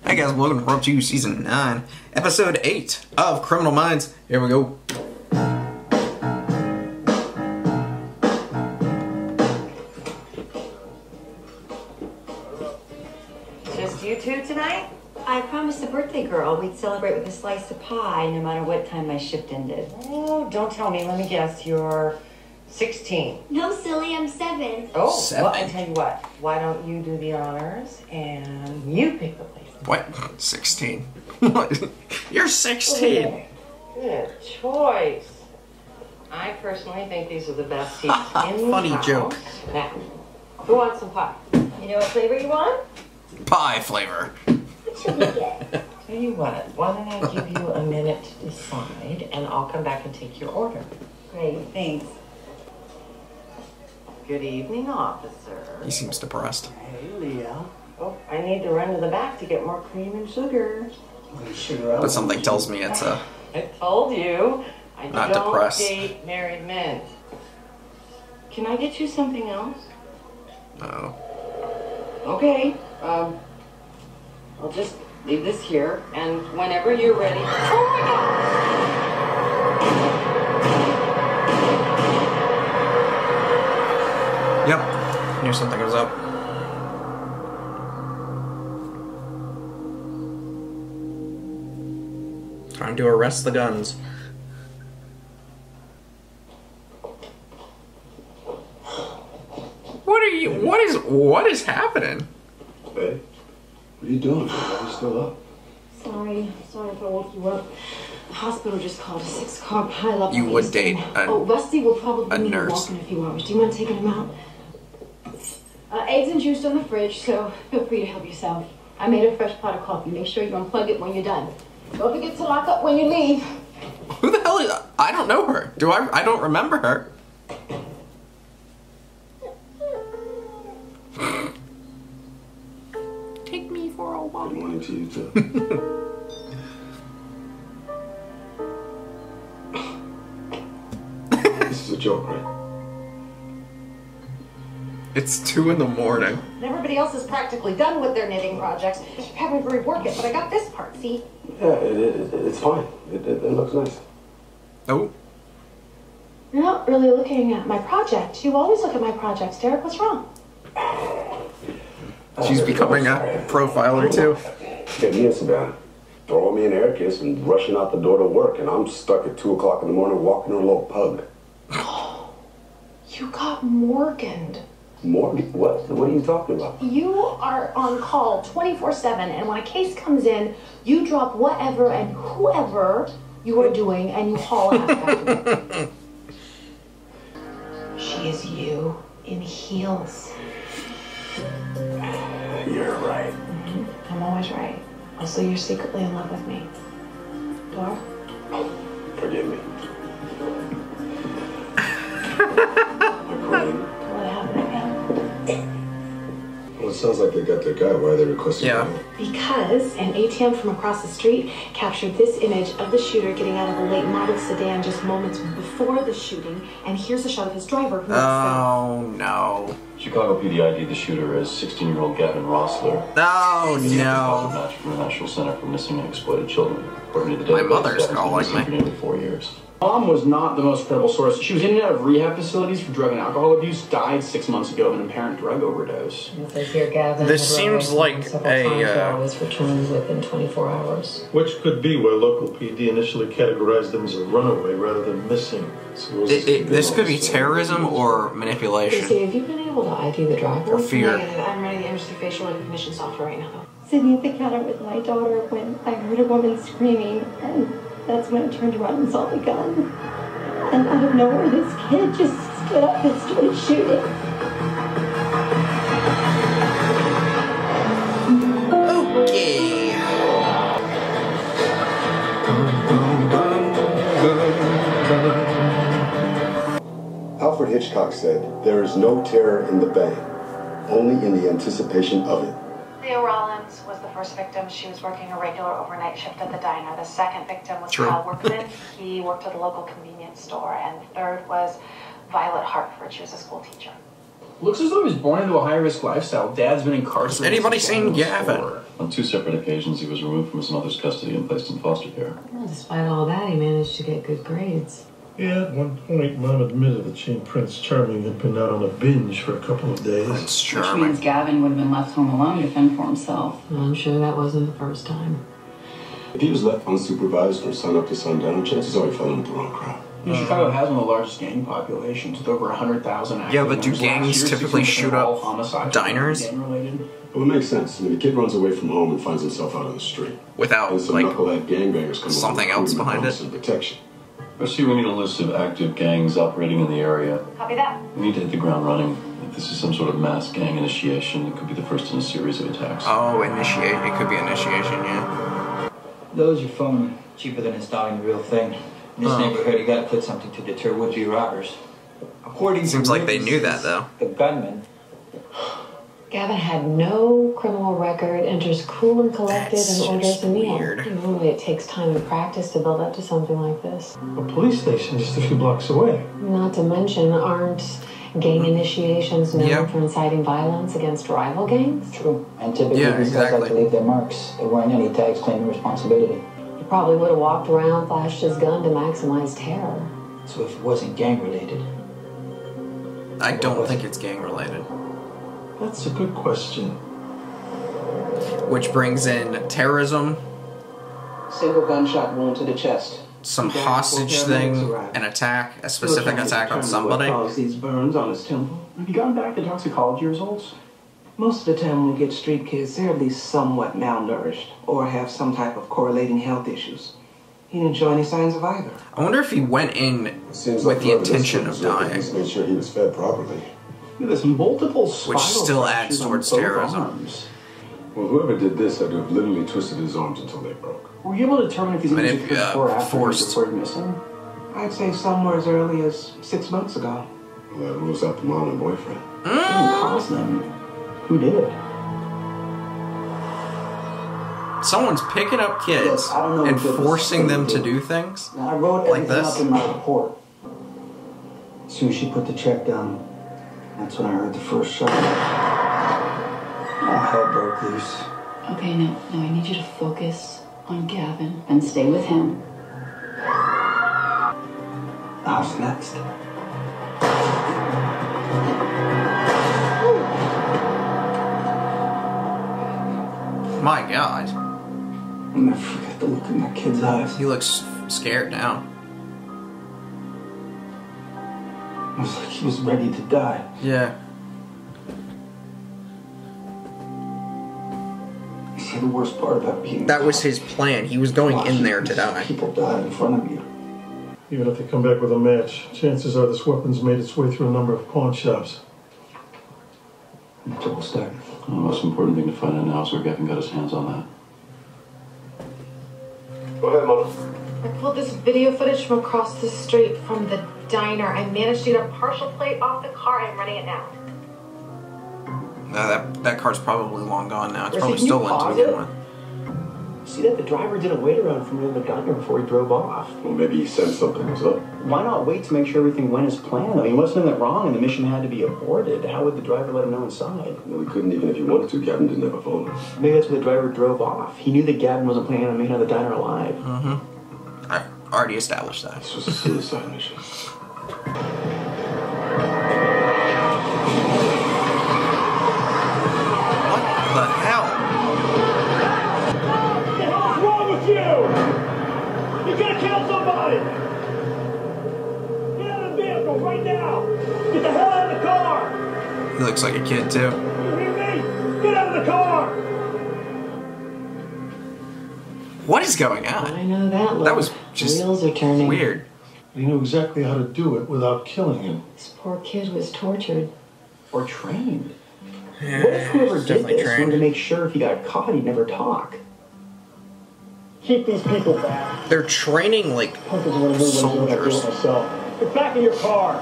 Hey guys, welcome to Part 2, Season 9, Episode 8 of Criminal Minds. Here we go. Just you two tonight? I promised the birthday girl we'd celebrate with a slice of pie no matter what time my shift ended. Oh, don't tell me. Let me guess. You're 16. No, silly, I'm 7. Oh, 7. Well, I tell you what. Why don't you do the honors and you pick the place? What? 16? What? You're 16! Good choice. I personally think these are the best seats in the Funny house. joke. Now, who wants some pie? You know what flavor you want? Pie flavor. What should we get? Tell you what. Why don't I give you a minute to decide, and I'll come back and take your order. Great, thanks. Good evening, officer. He seems depressed. Hey, Leah. Oh, I need to run to the back to get more cream and sugar. But something tells me it's I told you. I Not don't depressed. date married men. Can I get you something else? no. Okay. I'll just leave this here, and whenever you're ready. Oh my God! Yep. Knew something was up. Trying to arrest the guns. What is happening? Hey, what are you doing? Why are you still up? Sorry if I woke you up. The hospital just called a 6-car pileup. You would date Rusty will probably a need nurse. to walk in a few hours. Do you want to take him out? Eggs and juice on the fridge, so feel free to help yourself. I made a fresh pot of coffee. Make sure you unplug it when you're done. Don't forget to lock up when you leave. Who the hell is... I don't know her. Do I? I don't remember her. Take me for a walk. Good morning to you, too. This is a joke, right? It's 2 in the morning. And everybody else is practically done with their knitting projects. They're having to rework it, but I got this part, see? Yeah, it's fine. It looks nice. Oh. You're not really looking at my project. You always look at my projects, Derek. What's wrong? She's becoming a profiler too. Yeah, me and Savannah throwing me an air kiss and rushing out the door to work, and I'm stuck at 2 o'clock in the morning walking her little pug. You got Morganed. Morgan? What? What are you talking about? You are on call 24/7, and when a case comes in, you drop whatever and whoever you are doing, and you haul ass after it. She is you in heels. You're right. I'm always right. Also, you're secretly in love with me. Dora? Forgive me. Agreed. What happened again? Well, it sounds like they got their guy. Why are they requesting? Yeah. Because an ATM from across the street captured this image of the shooter getting out of a late model sedan just moments before the shooting, and here's a shot of his driver who Oh no. Chicago PD ID'd the shooter as 16-year-old Gavin Rossler. Oh He was no. match from the National Center for Missing and Exploited Children. According to the My database, mother's Gavin's been calling missing me. for nearly 4 years. Mom was not the most credible source. She was in and out of rehab facilities for drug and alcohol abuse, died 6 months ago of an apparent drug overdose. It says here, Gavin. This seems like Always returned within 24 hours. Which could be why local PD initially categorized them as a runaway rather than missing. So This could be terrorism or Lucy, manipulation. have you been able to ID the driver? Or fear. Negative. I'm running the industry facial recognition software right now, though. Sitting at the counter with my daughter when I heard a woman screaming, and that's when I turned around and saw the gun. And out of nowhere, this kid just stood up and started shooting. Okay. Alfred Hitchcock said, "There is no terror in the bay, only in the anticipation of it." Leah Rollins was the first victim. She was working a regular overnight shift at the diner. The second victim was True. Kyle Workman. He worked at a local convenience store. And the third was Violet Hartford. She was a school teacher. Looks as though he was born into a high-risk lifestyle. Dad's been incarcerated. Anybody seen Gavin? On 2 separate occasions, he was removed from his mother's custody and placed in foster care. Well, despite all that, he managed to get good grades. Yeah, at one point, Mom admitted that she and Prince Charming had been out on a binge for a couple of days. Prince Which Charming. means Gavin would have been left home alone to fend for himself. Well, I'm sure that wasn't the first time. If he was left unsupervised from sun up to sundown, chances are he fell in with the wrong crowd. Chicago has one of the largest gang populations with over 100,000 active Yeah, but do members. gangs Last year, typically 60% shoot of all up homicides diners? were gang-related. Well, it makes sense. I mean, the kid runs away from home and finds himself out on the street. Without, And some like, knucklehead gangbangers come something along else behind it. and protection. Firstly, we need a list of active gangs operating in the area. Copy that. We need to hit the ground running. If this is some sort of mass gang initiation, it could be the first in a series of attacks. Oh, initiate. It could be initiation, yeah. Those your phone cheaper than installing the real thing. In this neighborhood, you gotta put something to deter would-be robbers. According Seems to like they knew that, witnesses, though. The gunman. Gavin had no criminal record, enters cool and collected, That's and orders just a meal. weird. Normally it takes time and practice to build up to something like this. A police station just a few blocks away. Not to mention, aren't gang initiations known for inciting violence against rival gangs? True. And typically these guys like to leave their marks. There weren't any tags claiming responsibility. He probably would have walked around, flashed his gun to maximize terror. So if it wasn't gang-related... I don't think it's gang-related. That's a good question. Which brings in terrorism, Single gunshot wound to the chest. some hostage thing, an attack, a specific attack on somebody. What caused these burns on his temple? Have you gone back to toxicology results? Most of the time when we get street kids, they're at least somewhat malnourished or have some type of correlating health issues. He didn't show any signs of either. I wonder if he went in Seems with like the intention of at dying. least made sure he was fed properly. There's multiple Which spiral still fractures adds on towards both terrorism. arms. Well, whoever did this had to have literally twisted his arms until they broke. Were you able to determine if he's injured before or after he was forced. reported missing? I'd say somewhere as early as 6 months ago. Well, that rules out the mom and boyfriend. It didn't cause them. Who did? Someone's picking up kids Look, I don't know and what this forcing them to did. do things Now, I wrote like everything this. up in my report. As soon as she put the check down, that's when I heard the first shot. All hell broke loose. Okay, now I need you to focus on Gavin and stay with him. How's next? My God. I'll never forget the look in my kid's eyes. He looks scared now. It was like he was ready to die. Yeah. You see, the worst part about being... That was his plan. He was going in there to die. People die in front of you. Even if they come back with a match, chances are this weapon's made its way through a number of pawn shops. Trouble started. The most important thing to find out now is where Gavin got his hands on that. Go ahead, Mama. I pulled this video footage from across the street from the diner. I managed to get a partial plate off the car. I'm running it now. That car's probably long gone now. It's Can probably you stolen to pause begin it? with. See that the driver didn't wait around for me in the diner before he drove off. Well, maybe he sensed something was up. Why not wait to make sure everything went as planned? I mean, wasn't it wrong and the mission had to be aborted? How would the driver let him know inside? Well, he couldn't even if he wanted to. Gavin didn't have a phone. Maybe that's why the driver drove off. He knew that Gavin wasn't planning on making it out of the diner alive. Mm-hmm. I've already established that. This was a suicide mission. What the hell? What's wrong with you? You gonna kill somebody! Get out of the vehicle right now! Get the hell out of the car! He looks like a kid, too. You hear me? Get out of the car! What is going on? I know that look. That was just Wheels are turning. weird. He knew exactly how to do it without killing him. This poor kid was tortured. Or trained. Yeah, What if whoever he's did definitely this wanted trained. to make sure if he got caught, he'd never talk? Keep these people back. They're training like soldiers. Get back in your car.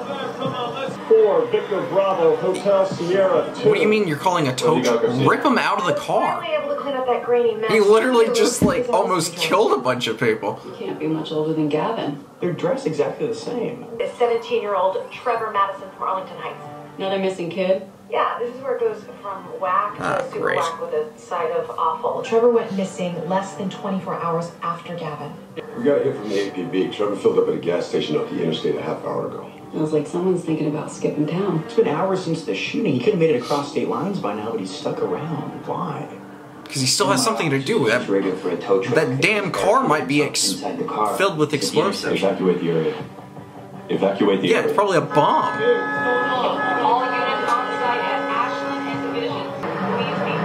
4 Victor Bravo Hotel Sierra 2. What do you mean you're calling a tow truck? Rip him out of the car. Finally able to clean up that grainy mess. He literally just like almost killed a bunch of people. You can't be much older than Gavin. They're dressed exactly the same. Is 17-year-old Trevor Madison from Arlington Heights. Another missing kid? Yeah, this is where it goes from whack to super great. whack with a side of awful. Trevor went missing less than 24 hours after Gavin. We got a hit from the APB. Trevor filled up at a gas station off the interstate a half hour ago. It was like someone's thinking about skipping town. It's been hours since the shooting. He could have made it across state lines by now, but he's stuck around. Why? Because he still has something to do with that. That damn car might be filled with explosives. Evacuate the area. Evacuate the area. Yeah, it's probably a bomb. All units on site at Ashland and Division. Please be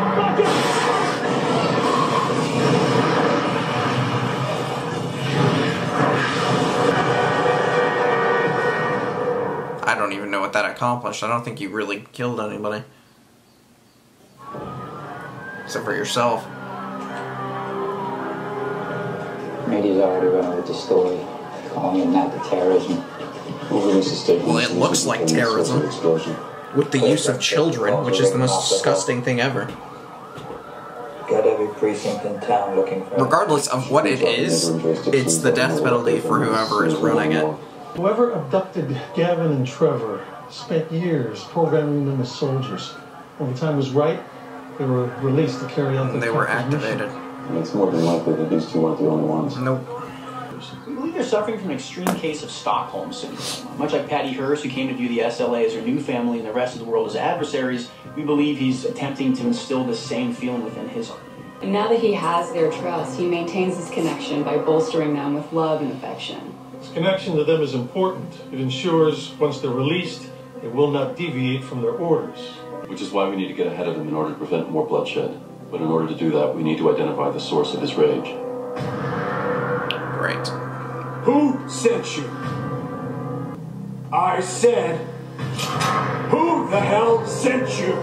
I don't even know what that accomplished. I don't think you really killed anybody. Except for yourself. Media's already run with the story, calling it an act of terrorism. Well, it looks like terrorism. With the use of children, which is the most disgusting thing ever. Got every precinct in town looking for... Regardless of what it is, it's the death penalty for whoever is running it. Whoever abducted Gavin and Trevor spent years programming them as soldiers. When the time was right, they were released to carry out their They were activated. And it's more than likely that these two aren't the only ones. Nope. We believe they're suffering from an extreme case of Stockholm Syndrome. Much like Patty Hearst, who came to view the SLA as her new family and the rest of the world as adversaries, we believe he's attempting to instill the same feeling within his heart. And now that he has their trust, he maintains his connection by bolstering them with love and affection. This connection to them is important. It ensures once they're released, they will not deviate from their orders. Which is why we need to get ahead of them in order to prevent more bloodshed. But in order to do that, we need to identify the source of his rage. Great. Who sent you? I said, who the hell sent you?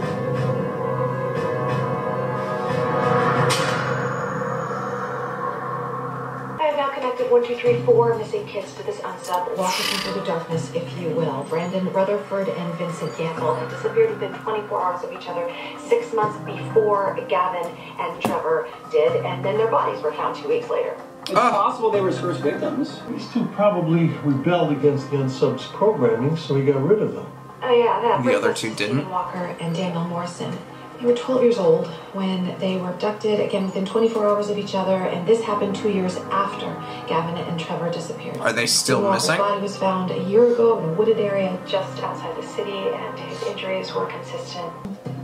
I have now connected 1, 2, 3, 4 missing kids to this unsub. Walk us into the darkness, if you will. Brandon Rutherford and Vincent Gamble. They disappeared within 24 hours of each other, 6 months before Gavin and Trevor did, and then their bodies were found 2 weeks later. It's possible they were his first victims. These two probably rebelled against the unsub's programming, so he got rid of them. Oh yeah, that The other two didn't. Stephen Walker and Daniel Morrison. They were 12 years old when they were abducted, again within 24 hours of each other, and this happened 2 years after Gavin and Trevor disappeared. Are they still Stephen Walker's missing? body was found a year ago in a wooded area just outside the city, and his injuries were consistent.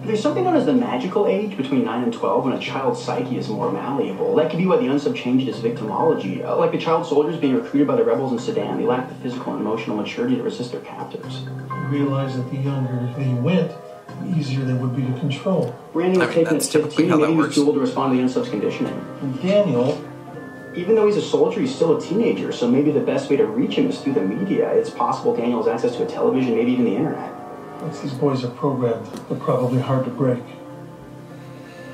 There's something known as the magical age between 9 and 12 when a child's psyche is more malleable. That could be why the unsub changed his victimology. Like the child soldiers being recruited by the rebels in Sudan, they lacked the physical and emotional maturity to resist their captors. He realized that the younger they went, the easier they would be to control. Brandon was taken at 15, maybe he was too old to respond to the unsub's conditioning. And Daniel, even though he's a soldier, he's still a teenager, so maybe the best way to reach him is through the media. It's possible Daniel has access to a television, maybe even the internet. once these boys are programmed, they're probably hard to break.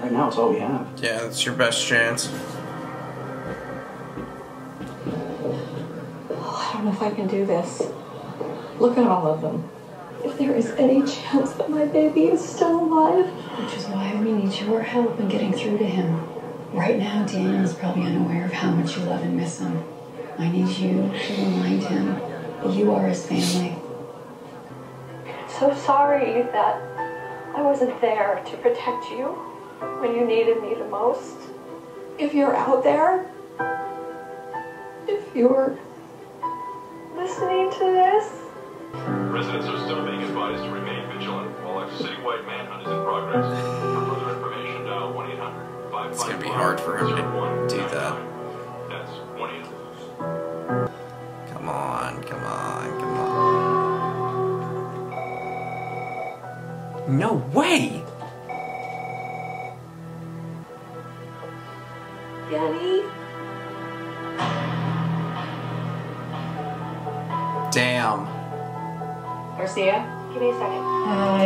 Right now, it's all we have. Yeah, that's your best chance. Oh, I don't know if I can do this. Look at all of them. If there is any chance that my baby is still alive. Which is why we need your help in getting through to him. Right now, Daniel is probably unaware of how much you love and miss him. I need you to remind him that you are his family. I'm so sorry that I wasn't there to protect you when you needed me the most. If you're out there, if you're listening to this, residents are still being advised to remain vigilant while a citywide manhunt is in progress. For further information, dial 1-800-555-0199. It's gonna be hard for him to do that. That's 1-800. Come on, come on, come on. No way! Danny? Damn. Garcia? Give me a second.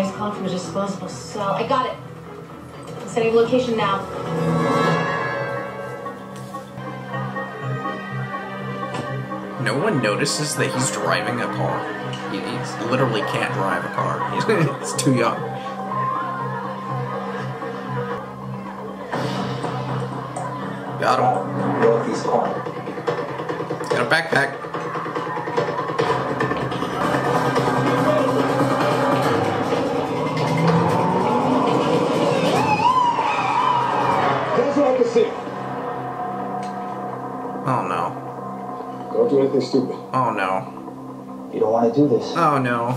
He's calling from a disposable cell. I got it. I'm sending location now. No one notices that he's driving a car. He literally can't drive a car. He's too young. Got him. Northeast corner. Got a backpack. That's what I can see. Oh no. Don't do anything stupid. Oh no. You don't want to do this. Oh no.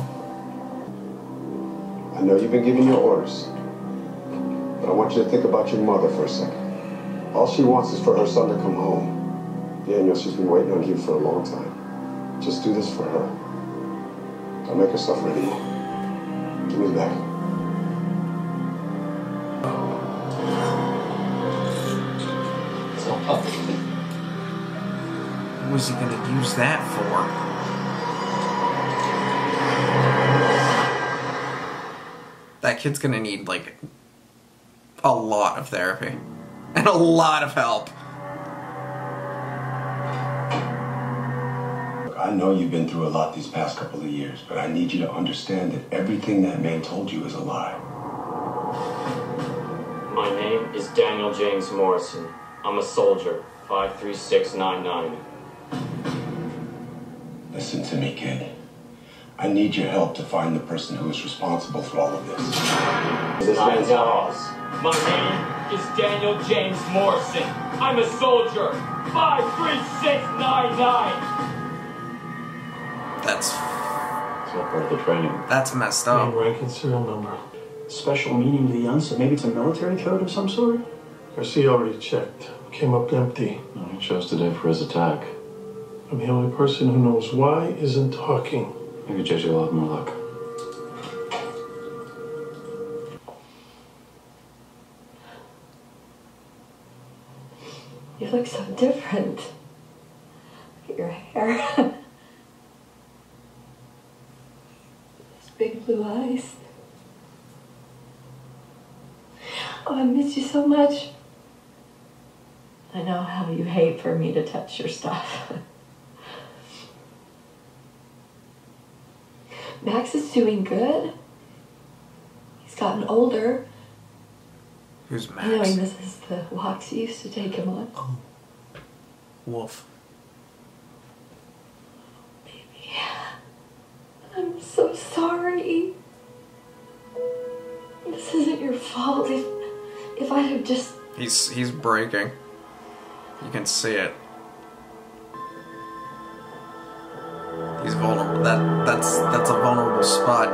I know you've been giving your orders, but I want you to think about your mother for a second. All she wants is for her son to come home. Daniel, she's been waiting on you for a long time. Just do this for her. Don't make yourself ready. Give me the bag. What was he gonna use that for? That kid's gonna need, like, a lot of therapy. And a lot of help. Look, I know you've been through a lot these past couple of years, but I need you to understand that everything that man told you is a lie. My name is Daniel James Morrison. I'm a soldier, 53699. Listen to me, kid. I need your help to find the person who is responsible for all of this. This man's house. My name is Daniel James Morrison. I'm a soldier, 53699. That's not part of the training. That's messed up. Name, rank, and serial number. Special meaning to the unsub. Maybe it's a military code of some sort? Garcia already checked. Came up empty. No, he chose today for his attack. And the only person who knows why isn't talking. Maybe JJ will have more luck. You look so different. Look at your hair. Those big blue eyes. Oh, I miss you so much. I know how you hate for me to touch your stuff. Max is doing good. He's gotten older. Who's Max? I know he misses the walks you used to take him on. Oh. Wolf. Baby. I'm so sorry. This isn't your fault. If I'd have just... He's breaking. You can see it. He's vulnerable. That's a vulnerable spot.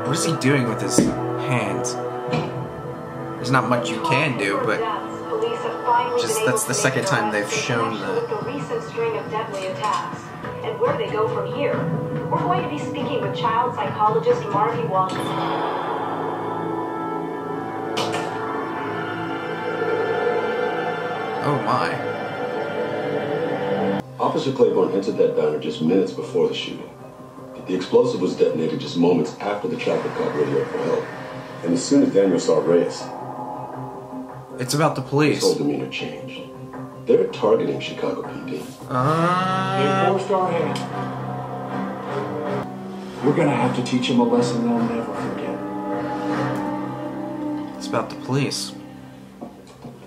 What is he doing with his hands? There's not much you can do, but just that's the second time they've shown that. The recent string of deadly attacks, and where they go from here. We're going to be speaking with child psychologist Marty Walton. Oh my. Officer Claiborne entered that diner just minutes before the shooting. The explosive was detonated just moments after the traffic cop radioed for help. And as soon as Daniel saw Reyes, it's about the police. His whole demeanor changed. They're targeting Chicago PD. They forced our hand. We're gonna have to teach them a lesson they'll never forget. It's about the police.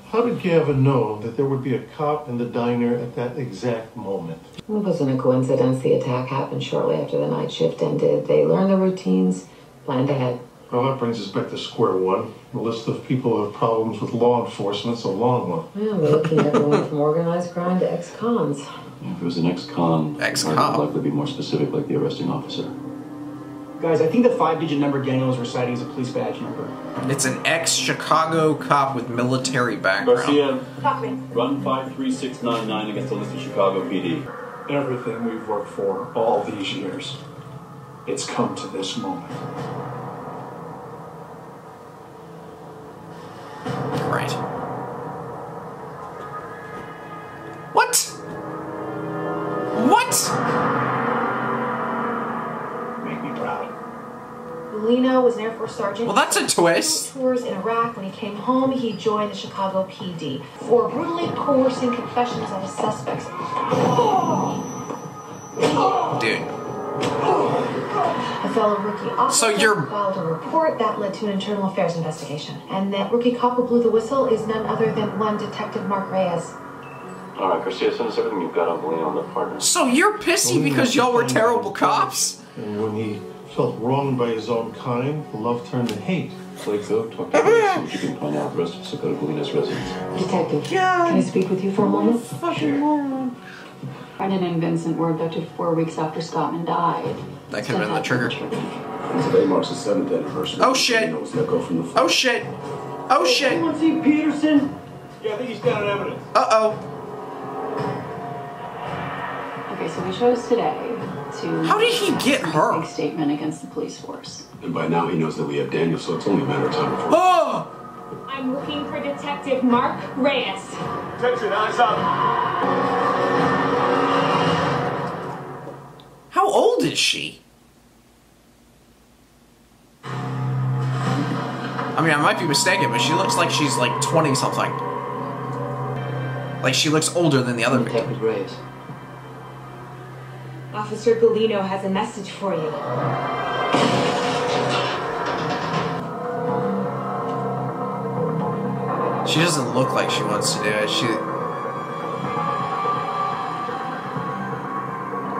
How did Gavin know that there would be a cop in the diner at that exact moment? It wasn't a coincidence. The attack happened shortly after the night shift ended. They learned the routines, planned ahead. Well, that brings us back to square one. The list of people who have problems with law enforcement's a long one. Yeah, we're looking at everyone from organized crime to ex-cons. Yeah, if it was an ex-con, I'd likely be more specific like the arresting officer. Guys, I think the 5-digit number Daniel is reciting is a police badge number. It's an ex-Chicago cop with military background. Garcia, run 53699 against the list of Chicago PD. Everything we've worked for all these years, it's come to this moment. Right. What? What? Make me proud. Lino was an Air Force sergeant. Well, that's a twist. Tours in Iraq. When he came home, he joined the Chicago PD for brutally coercing confessions of his suspects. Dude. A fellow rookie officer So you're... filed a report that led to an internal affairs investigation. And that rookie cop who blew the whistle is none other than one Detective Mark Reyes. All right, Garcia, send us everything you've got on Belino and the partners. So you're pissy because y'all were terrible cops? And when he felt wronged by his own kind, the love turned to hate. Blake, go talk to police, see what you can find out. The rest of us will go to Galina's residence. Detective, can I speak with you for a moment? Sure. Brendan and Vincent were abducted 4 weeks after Scottman died. That could have been the trigger. Today marks the 7th anniversary. Oh shit! Oh shit! Oh shit! Anyone see Peterson? Yeah, I think he's down in evidence. Uh-oh. Okay, so we chose today to... How did he get her? ...make a statement against the police force. And by now he knows that we have Daniel, so it's only a matter of time before... Oh! I'm looking for Detective Mark Reyes. Attention, eyes up. How old is she? I mean, I might be mistaken, but she looks like she's like 20-something. Like, she looks older than the other victim. Detective Reyes. Officer Galino has a message for you. She doesn't look like she wants to do it.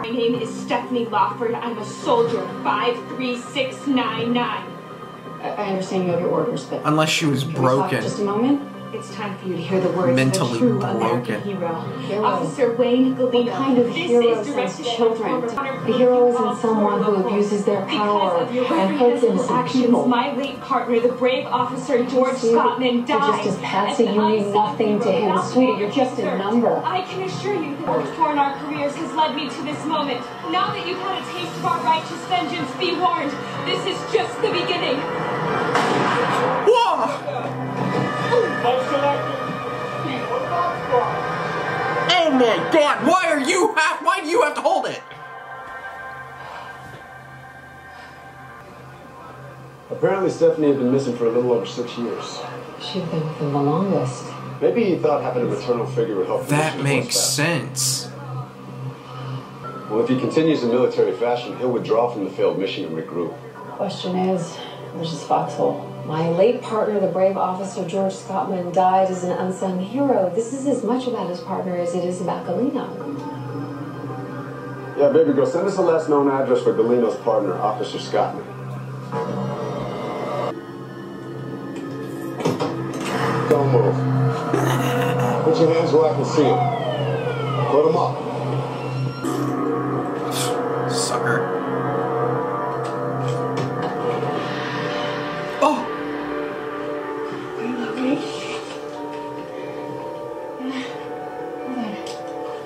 My name is Stephanie Lawford. I'm a soldier, 53699. I understand you have your orders, but... Unless she was broken. Just a moment. It's time for you to hear the words Mentally of a true broken. American hero. Officer Wayne Galino. What kind of hero sends children? A hero isn't someone who abuses their power and hurts innocent people. My late partner, the brave officer George Scottman, died. You're just as Patsy. You mean nothing to him, sweetie. You're just a number. I can assure you that work torn our careers has led me to this moment. Now that you've had a taste of our righteous vengeance, be warned. This is just the beginning. Whoa! Oh my god, why do you have to hold it? Apparently Stephanie had been missing for a little over 6 years. She'd been with him the longest. Maybe he thought having a maternal figure would help. That makes sense. Well, if he continues in military fashion, he'll withdraw from the failed mission and regroup. Question is, where's his foxhole? My late partner, the brave officer George Scottman, died as an unsung hero. This is as much about his partner as it is about Galino. Yeah, baby girl, send us the last known address for Galino's partner, Officer Scottman. Don't move. Put your hands where I can see them. Put them up. Sucker. Oh!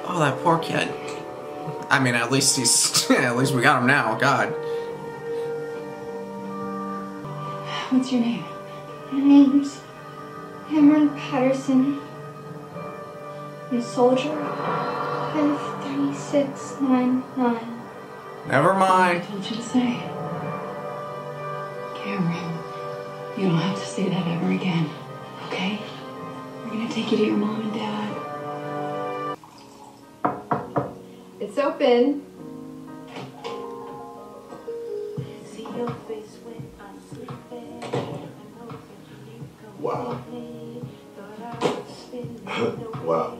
Oh, that poor kid. I mean, at least he's... at least we got him now. God. What's your name? My name's Cameron Patterson. I'm a soldier. 53699. Never mind. I told you to say. Cameron, you don't have to say that ever again, okay? We're gonna take you to your mom and dad. It's open. Wow. Wow.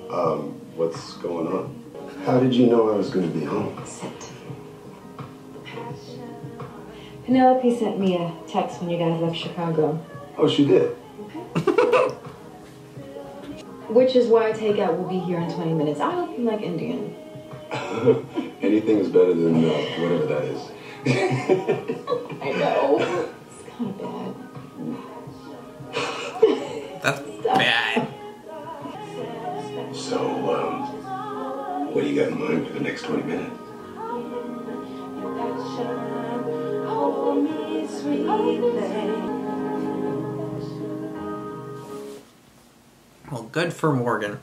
What's going on? How did you know I was going to be home? Penelope sent me a text when you guys left Chicago. Oh, she did? Which is why Takeout will be here in 20 minutes. I hope you like Indian. Anything is better than whatever that is. I know. It's kind of bad. That's bad. So, what do you got in mind for the next 20 minutes? Well, good for Morgan.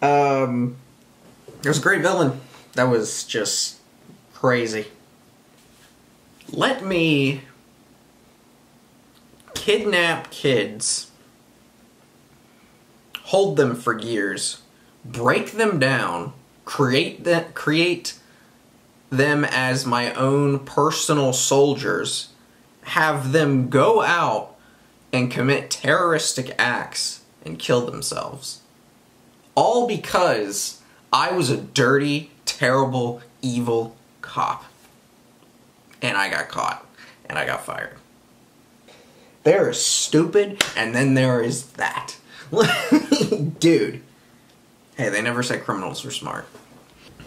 It was a great villain. That was just crazy. Let me kidnap kids, hold them for years, break them down, create them as my own personal soldiers, have them go out and commit terroristic acts and kill themselves. All because I was a dirty, terrible, evil cop. And I got caught. And I got fired. There is stupid, and then there is that. Dude. Hey, they never say criminals are smart.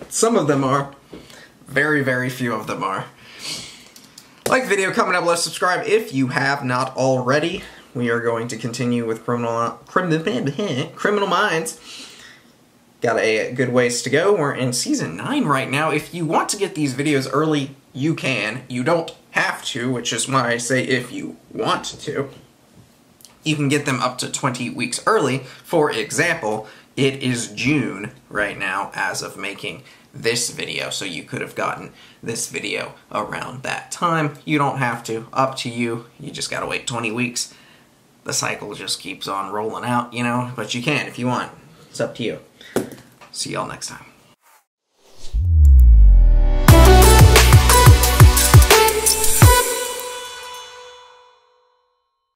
Some of them are. Very, very few of them are. Like the video, comment down below, subscribe if you have not already. We are going to continue with Criminal Minds. Got a good ways to go. We're in Season 9 right now. If you want to get these videos early, you can. You don't have to, which is why I say if you want to. You can get them up to 20 weeks early. For example, it is June right now as of making this video, so you could have gotten this video around that time. You don't have to. Up to you. You just gotta wait 20 weeks. The cycle just keeps on rolling out, you know, but you can if you want. It's up to you. See y'all next time.